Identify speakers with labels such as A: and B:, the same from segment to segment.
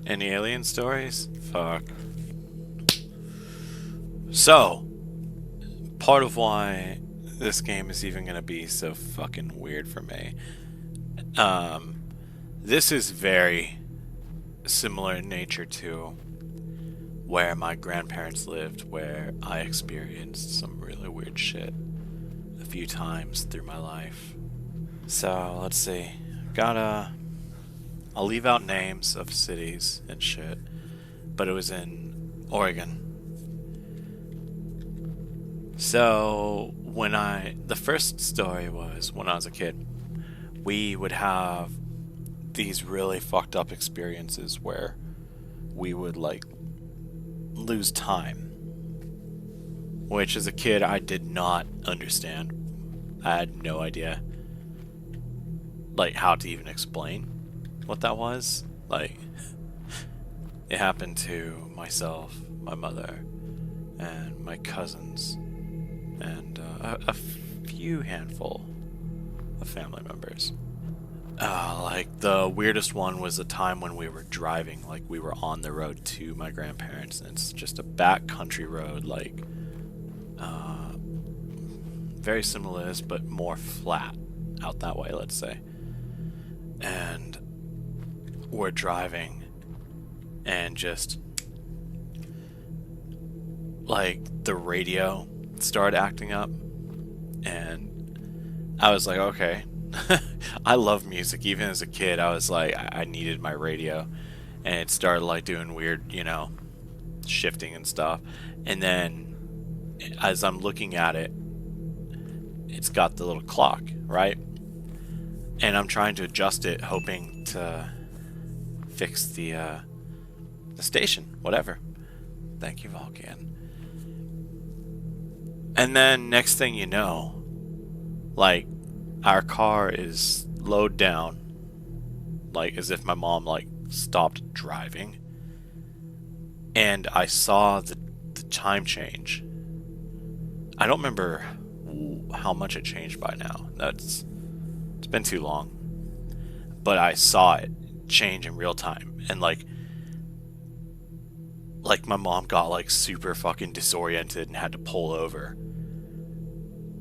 A: Any alien stories? Fuck. So, part of why this game is even gonna be so fucking weird for me. Um, this is very similar in nature to where my grandparents lived, where I experienced some really weird shit a few times through my life. So, let's see. I'll leave out names of cities and shit, but it was in Oregon. So, the first story was when I was a kid, we would have these really fucked up experiences where we would, like, lose time. Which, as a kid, I did not understand. I had no idea, like, how to even explain what that was. Like, it happened to myself, my mother, and my cousins, and a few handful of family members. Like, the weirdest one was a time when we were driving, like, we were on the road to my grandparents, and it's just a back country road, like, very similar to this, but more flat out that way, let's say. And we're driving, and just, like, the radio started acting up, and I was like, okay. I love music. Even as a kid, I was like, I needed my radio, and it started, like, doing weird, shifting and stuff. And then, as I'm looking at it, it's got the little clock, right? And I'm trying to adjust it, hoping to fix the station, whatever. Thank you, Volcan. And then, next thing you know, like, our car is slowed down, like, as if my mom, like, stopped driving. And I saw the time change. I don't remember how much it changed by now. It's been too long. But I saw it change in real time. And, like, my mom got, like, super fucking disoriented and had to pull over.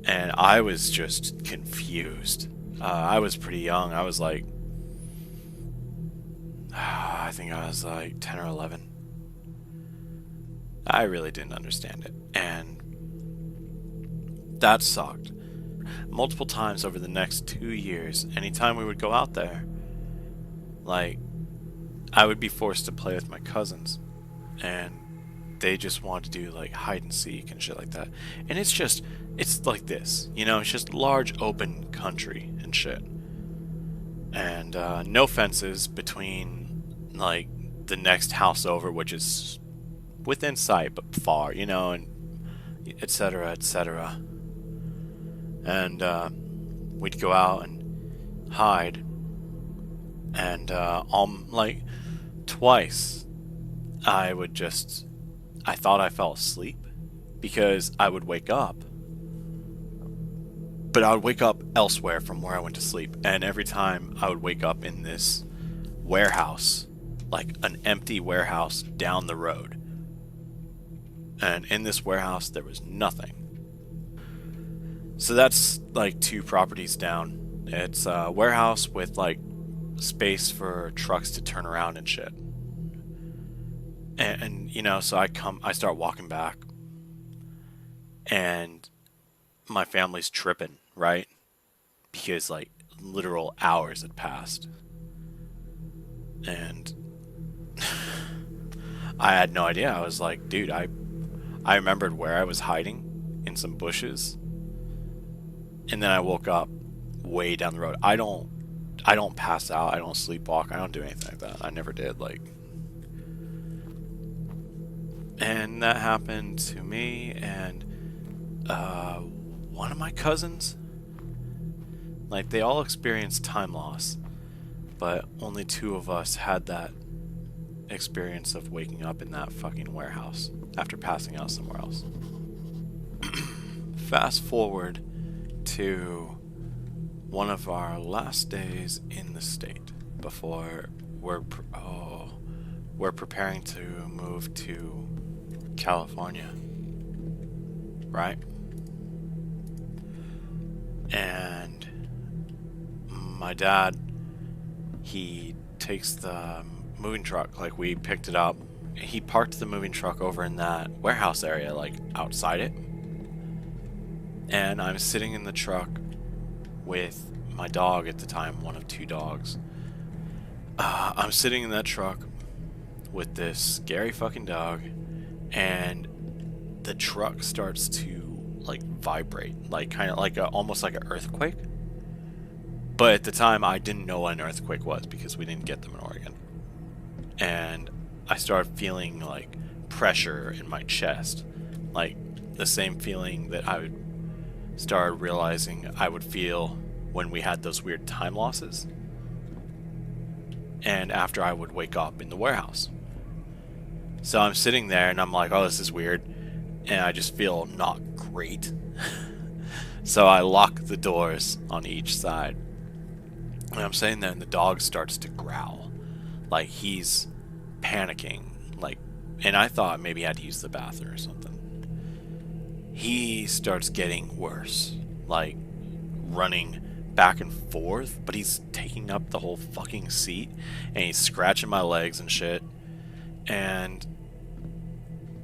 A: And I was just confused. I was pretty young. I was like, I think I was like 10 or 11. I really didn't understand it. And that sucked. Multiple times over the next 2 years, anytime we would go out there, like, I would be forced to play with my cousins. And they just want to do, like, hide and seek and shit like that. And it's like this, it's just large open country and shit. And no fences between, like, the next house over, which is within sight but far, and etc., etc. And we'd go out and hide. And like, twice I thought I fell asleep because I would wake up. But I would wake up elsewhere from where I went to sleep. And every time I would wake up in this warehouse, like an empty warehouse down the road. And in this warehouse, there was nothing. So that's, like, 2 properties down. It's a warehouse with, like, space for trucks to turn around and shit. And so I start walking back, and my family's tripping, right? Because, like, literal hours had passed. And I had no idea. I was like, dude, I remembered where I was hiding in some bushes. And then I woke up way down the road. I don't pass out. I don't sleepwalk. I don't do anything like that. I never did, like. And that happened to me and one of my cousins. Like, they all experienced time loss, but only 2 of us had that experience of waking up in that fucking warehouse after passing out somewhere else. Fast forward to one of our last days in the state before we're preparing to move to California, right? And my dad, he takes the moving truck, like we picked it up. He parked the moving truck over in that warehouse area, like outside it. And I'm sitting in the truck with my dog at the time, one of 2 dogs. I'm sitting in that truck with this scary fucking dog, and the truck starts to like vibrate, like kind of like almost like an earthquake. But at the time, I didn't know what an earthquake was because we didn't get them in Oregon. And I started feeling like pressure in my chest, like the same feeling that I would started realizing I would feel when we had those weird time losses, and after I would wake up in the warehouse. So I'm sitting there and I'm like, oh, this is weird, and I just feel not great. So I lock the doors on each side, and I'm sitting there and the dog starts to growl, like he's panicking, like, and I thought maybe I had to use the bathroom or something. He starts getting worse, like running back and forth, but he's taking up the whole fucking seat, and he's scratching my legs and shit. And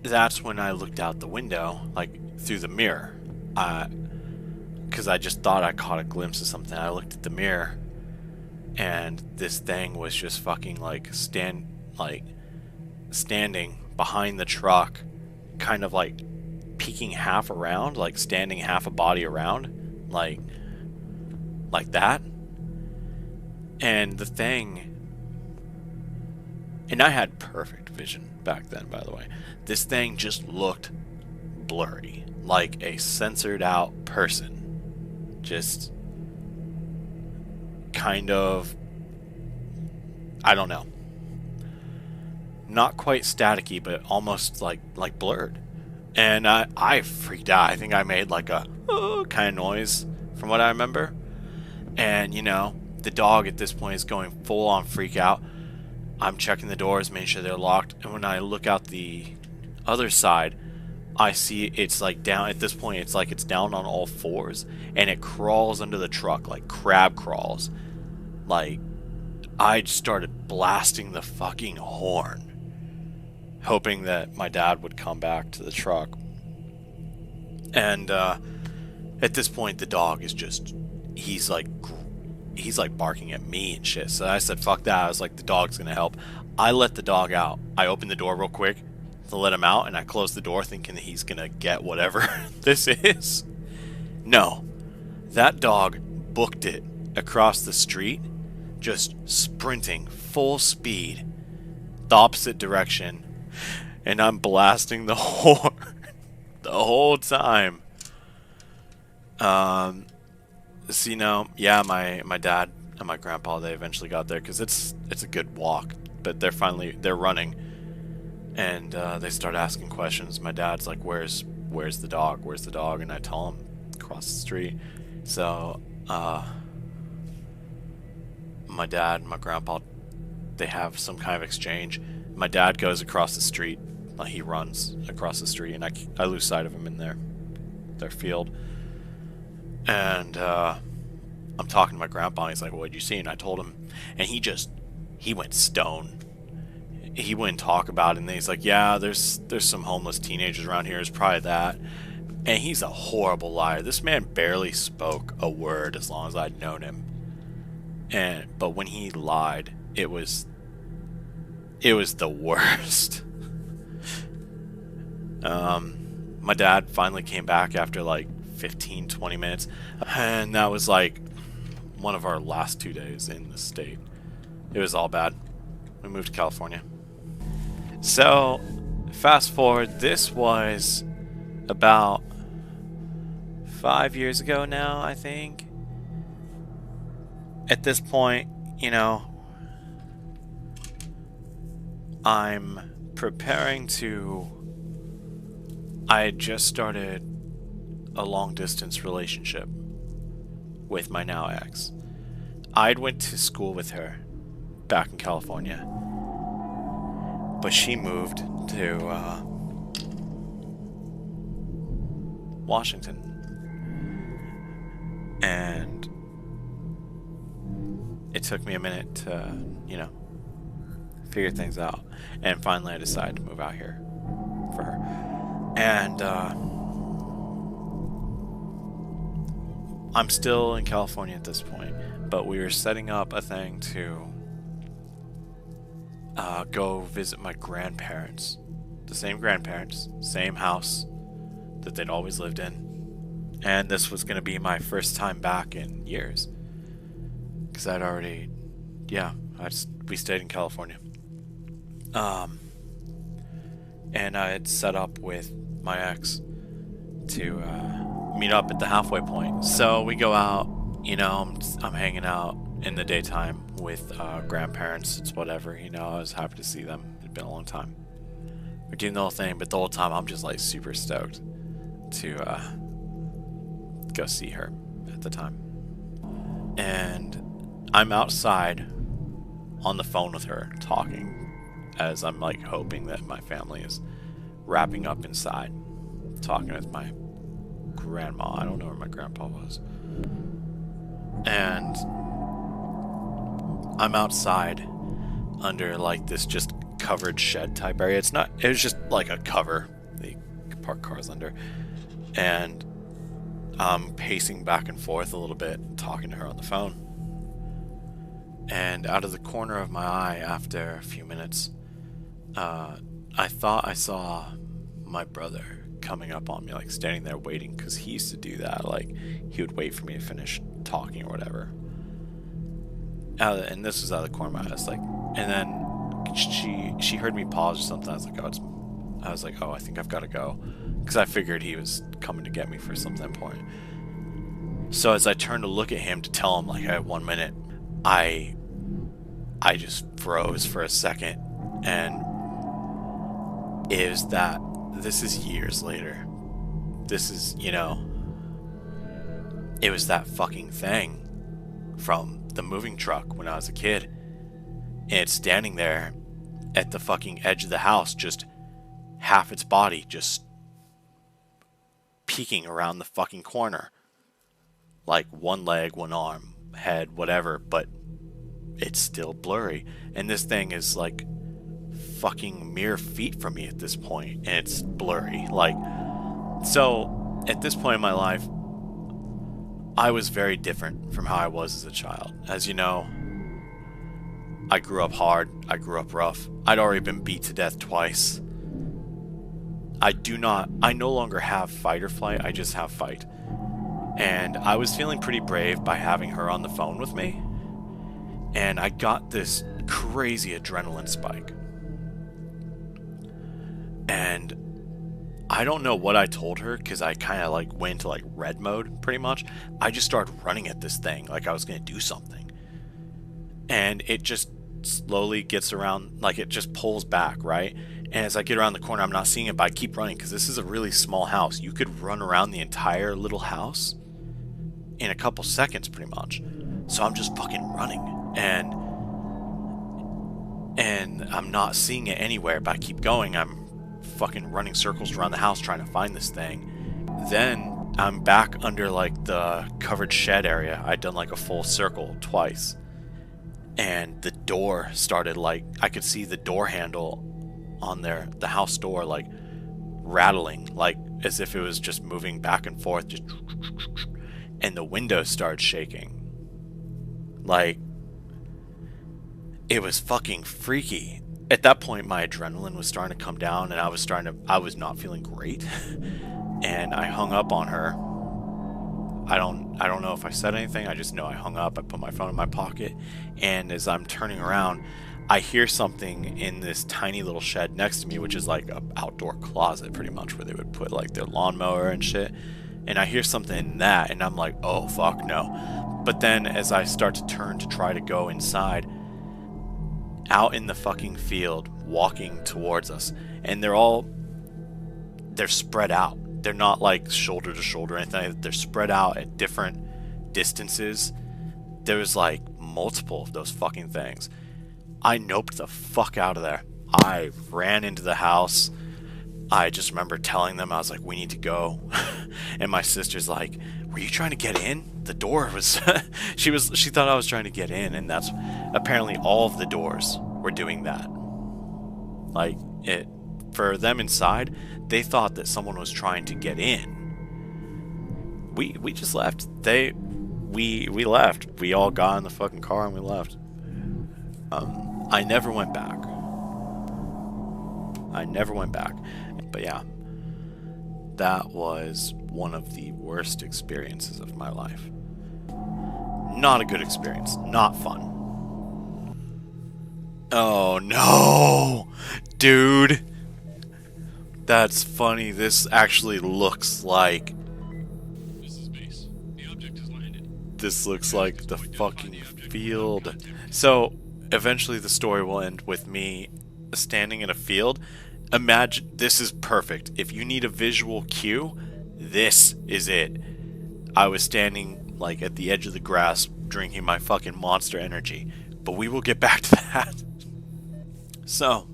A: that's when I looked out the window, like through the mirror, because I just thought I caught a glimpse of something. I looked at the mirror, and this thing was just fucking like standing behind the truck, kind of like peeking half around, like standing half a body around, like that. And the thing, and I had perfect vision back then, by the way. This thing just looked blurry, like a censored out person, just kind of, I don't know, not quite staticky, but almost like blurred. And I freaked out. I think I made like a kind of noise from what I remember. And, you know, the dog at this point is going full on freak out. I'm checking the doors, making sure they're locked. And when I look out the other side, I see it's like down, at this point, it's like it's down on all fours. And it crawls under the truck, like crab crawls. Like, I started blasting the fucking horn, hoping that my dad would come back to the truck. And at this point, the dog is just, he's like barking at me and shit. So I said, fuck that. I was like, the dog's gonna help. I let the dog out. I opened the door real quick to let him out, and I closed the door thinking that he's gonna get whatever this is. No, that dog booked it across the street, just sprinting full speed the opposite direction, and I'm blasting the horn the whole time. So, you know, yeah, my dad and my grandpa, they eventually got there because it's a good walk, but they're running, and they start asking questions. My dad's like, where's the dog, and I tell him across the street. So my dad and my grandpa, they have some kind of exchange. My dad goes across the street, he runs across the street, and I lose sight of him in their field. And I'm talking to my grandpa, and he's like, what'd you see? And I told him, and he went stone. He wouldn't talk about it, and then he's like, yeah, there's some homeless teenagers around here, it's probably that. And he's a horrible liar. This man barely spoke a word as long as I'd known him. But when he lied, it was the worst. My dad finally came back after like 15-20 minutes, and that was like one of our last 2 days in the state. It was all bad. We moved to California. So fast forward, this was about 5 years ago now, I think. At this point, you know, I'm preparing to, I had just started a long distance relationship with my now ex. I'd went to school with her back in California, But she moved to Washington. And it took me a minute to, figure things out. And finally I decided to move out here for her. And I'm still in California at this point, but we were setting up a thing to go visit my grandparents. The same grandparents, same house that they'd always lived in. And this was going to be my first time back in years. Because I'd already, we stayed in California. And I had set up with my ex to meet up at the halfway point. So we go out, I'm hanging out in the daytime with grandparents. It's whatever, I was happy to see them. It'd been a long time. We're doing the whole thing, but the whole time I'm just like super stoked to go see her at the time. And I'm outside on the phone with her talking as I'm like hoping that my family is wrapping up inside, talking with my grandma. I don't know where my grandpa was. And I'm outside under like this just covered shed type area. It was just like a cover they could park cars under. And I'm pacing back and forth a little bit, talking to her on the phone. And out of the corner of my eye, after a few minutes, I thought I saw my brother coming up on me, like standing there waiting, because he used to do that. Like, he would wait for me to finish talking or whatever. And this was out of the corner of my eye. Like, and then she heard me pause or something. I was like, I think I've got to go, because I figured he was coming to get me for something important. So as I turned to look at him to tell him, like, I had 1 minute, I just froze for a second. And it was that, this is years later. This is, it was that fucking thing from the moving truck when I was a kid. And it's standing there at the fucking edge of the house, just half its body just peeking around the fucking corner. Like one leg, one arm, head, whatever, but it's still blurry. And this thing is like fucking mere feet from me at this point, and it's blurry. Like, so at this point in my life, I was very different from how I was as a child. As you know, I grew up hard, I grew up rough. I'd already been beat to death twice. I no longer have fight or flight, I just have fight. And I was feeling pretty brave by having her on the phone with me. And I got this crazy adrenaline spike. And I don't know what I told her, because I kind of like went into like red mode pretty much. I just started running at this thing like I was going to do something. And it just slowly gets around, like it just pulls back, right? And as I get around the corner, I'm not seeing it, but I keep running because this is a really small house. You could run around the entire little house in a couple seconds pretty much. So I'm just fucking running. And I'm not seeing it anywhere, but I keep going. I'm fucking running circles around the house trying to find this thing. Then I'm back under like the covered shed area. I'd done like a full circle twice. And the door started, like, I could see the door handle on there, the house door, like rattling, like as if it was just moving back and forth, just, and the windows started shaking. Like, it was fucking freaky. At that point, my adrenaline was starting to come down, and I was not feeling great. And I hung up on her. I don't know if I said anything. I just know I hung up. I put my phone in my pocket, and as I'm turning around, I hear something in this tiny little shed next to me, which is like an outdoor closet pretty much, where they would put like their lawnmower and shit. And I hear something in that, and I'm like, oh fuck no. But then as I start to turn to try to go inside, out in the fucking field, walking towards us, and they're spread out. They're not like shoulder to shoulder or anything. They're spread out at different distances. There was like multiple of those fucking things. I noped the fuck out of there. I ran into the house. I just remember telling them, I was like, we need to go. And my sister's like, were you trying to get in? The door was, she thought I was trying to get in. And that's apparently all of the doors were doing that. Like, for them inside, they thought that someone was trying to get in. We just left. We left. We all got in the fucking car and we left. I never went back. But yeah, that was one of the worst experiences of my life. Not a good experience. Not fun. Oh no! Dude! That's funny. This actually looks like...
B: This is base. The object has landed.
A: This looks like the fucking field. So, eventually the story will end with me standing in a field. Imagine, this is perfect. If you need a visual cue, this is it. I was standing, like, at the edge of the grass, drinking my fucking Monster Energy. But we will get back to that. So,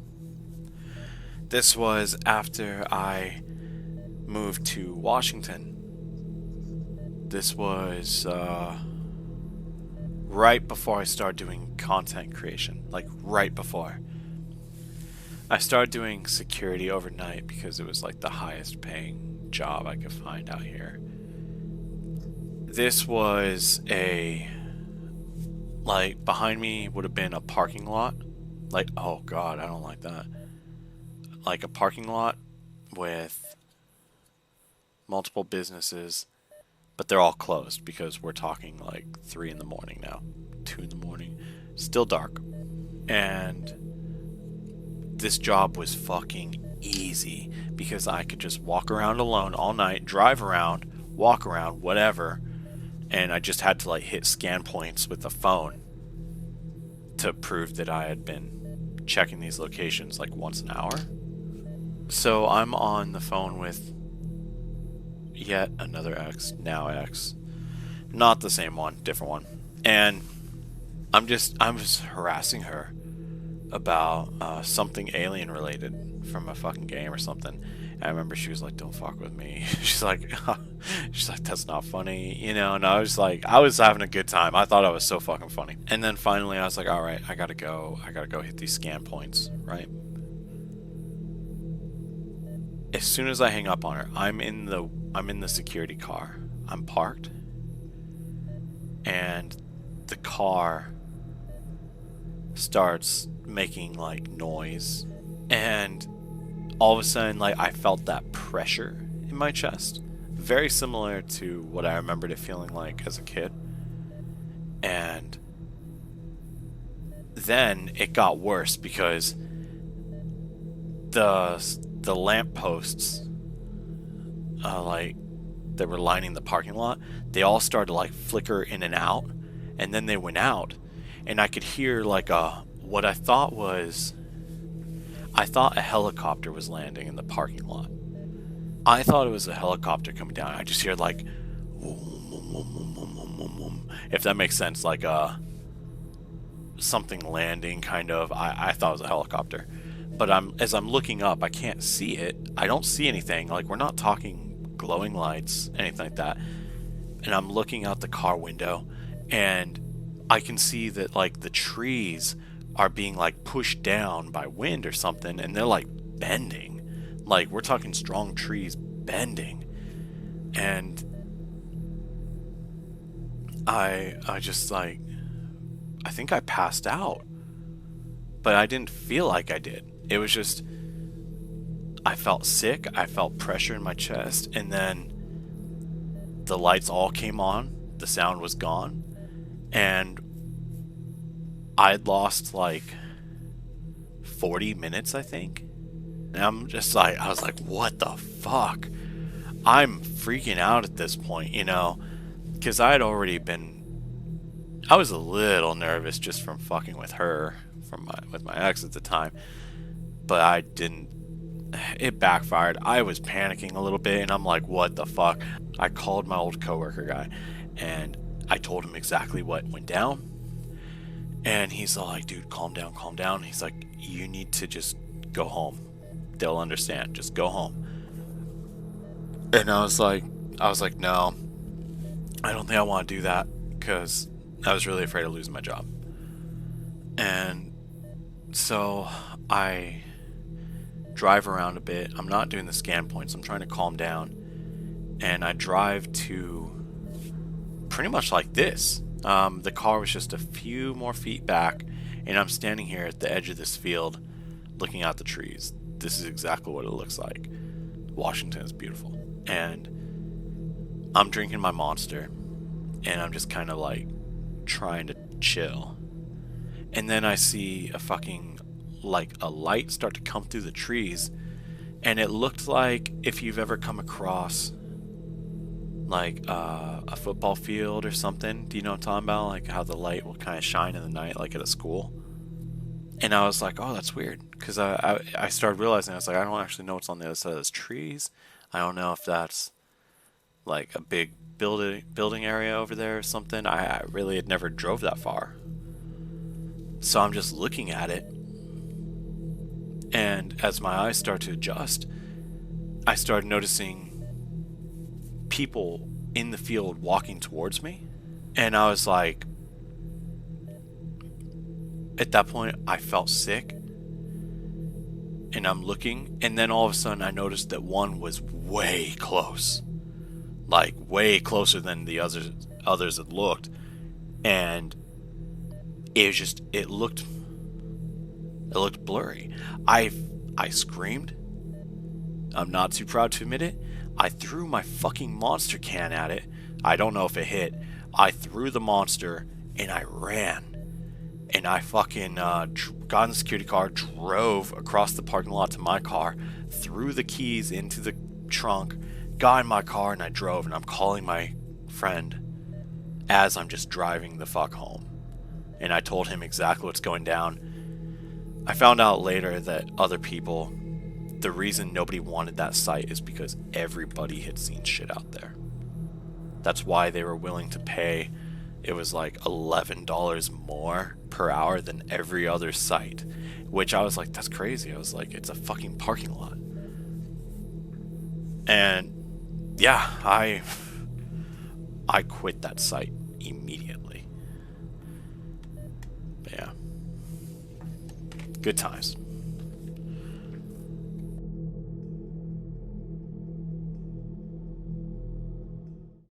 A: this was after I moved to Washington. This was right before I started doing content creation. Like, right before. I started doing security overnight because it was like the highest paying job I could find out here. This was like, behind me would have been a parking lot. Like, oh god, I don't like that. Like a parking lot with multiple businesses, but they're all closed because we're talking like 3 in the morning now, 2 in the morning, still dark. And this job was fucking easy because I could just walk around alone all night, drive around, walk around, whatever, and I just had to like hit scan points with the phone to prove that I had been checking these locations like once an hour. So I'm on the phone with yet another ex, now ex, not the same one, different one, and I'm just harassing her about something alien related from a fucking game or something. And I remember she was like, don't fuck with me. she's like that's not funny, you know. And I was like, I was having a good time. I thought I was so fucking funny. And then finally I was like, all right, I gotta go hit these scan points, right? As soon as I hang up on her, I'm in the security car. I'm parked, and the car starts making like noise, and all of a sudden, like, I felt that pressure in my chest, very similar to what I remembered it feeling like as a kid. And then it got worse because the lampposts, like, that were lining the parking lot, they all started to like flicker in and out, and then they went out, and I could hear like what I thought a helicopter was landing in the parking lot. I thought it was a helicopter coming down. I just hear like, if that makes sense, like something landing, kind of. I thought it was a helicopter, but as I'm looking up, I can't see it. I don't see anything. Like, we're not talking glowing lights, anything like that. And I'm looking out the car window, and I can see that like the trees are being like pushed down by wind or something, and they're like bending. Like, we're talking strong trees bending. And I just like, I think I passed out, but I didn't feel like I did. It was just, I felt sick, I felt pressure in my chest, and then the lights all came on, the sound was gone, and I'd lost like 40 minutes, I think. And I'm just like, I was like, what the fuck? I'm freaking out at this point, you know, because I was a little nervous just from fucking with her, with my ex at the time, but it backfired. I was panicking a little bit, and I'm like, what the fuck? I called my old coworker guy, and I told him exactly what went down. And he's all like, dude, calm down. He's like, you need to just go home. They'll understand. Just go home. And I was like, no, I don't think I want to do that because I was really afraid of losing my job. And so I drive around a bit. I'm not doing the scan points. I'm trying to calm down. And I drive to pretty much like this. The car was just a few more feet back, and I'm standing here at the edge of this field looking at the trees. This is exactly what it looks like. Washington is beautiful. And I'm drinking my Monster, and I'm just kind of like trying to chill. And then I see a fucking, like, a light start to come through the trees, and it looked like if you've ever come across like a football field or something. Do you know what I'm talking about? Like how the light will kind of shine in the night, like at a school. And I was like, oh, that's weird. Because I started realizing, I was like, I don't actually know what's on the other side of those trees. I don't know if that's like a big building area over there or something. I really had never drove that far. So I'm just looking at it. And as my eyes start to adjust, I started noticing people in the field walking towards me. And I was like, at that point, I felt sick. And I'm looking, and then all of a sudden I noticed that one was way close. Like, way closer than the others had looked. And it looked blurry. I screamed. I'm not too proud to admit it. I threw my fucking Monster can at it. I don't know if it hit. I threw the Monster and I ran. And I fucking got in the security car, drove across the parking lot to my car, threw the keys into the trunk, got in my car, and I drove. And I'm calling my friend as I'm just driving the fuck home. And I told him exactly what's going down. I found out later that other people, the reason nobody wanted that site is because everybody had seen shit out there. That's why they were willing to pay. It was like $11 more per hour than every other site, which I was like, that's crazy. I was like, it's a fucking parking lot. And yeah, I quit that site immediately. But yeah, good times.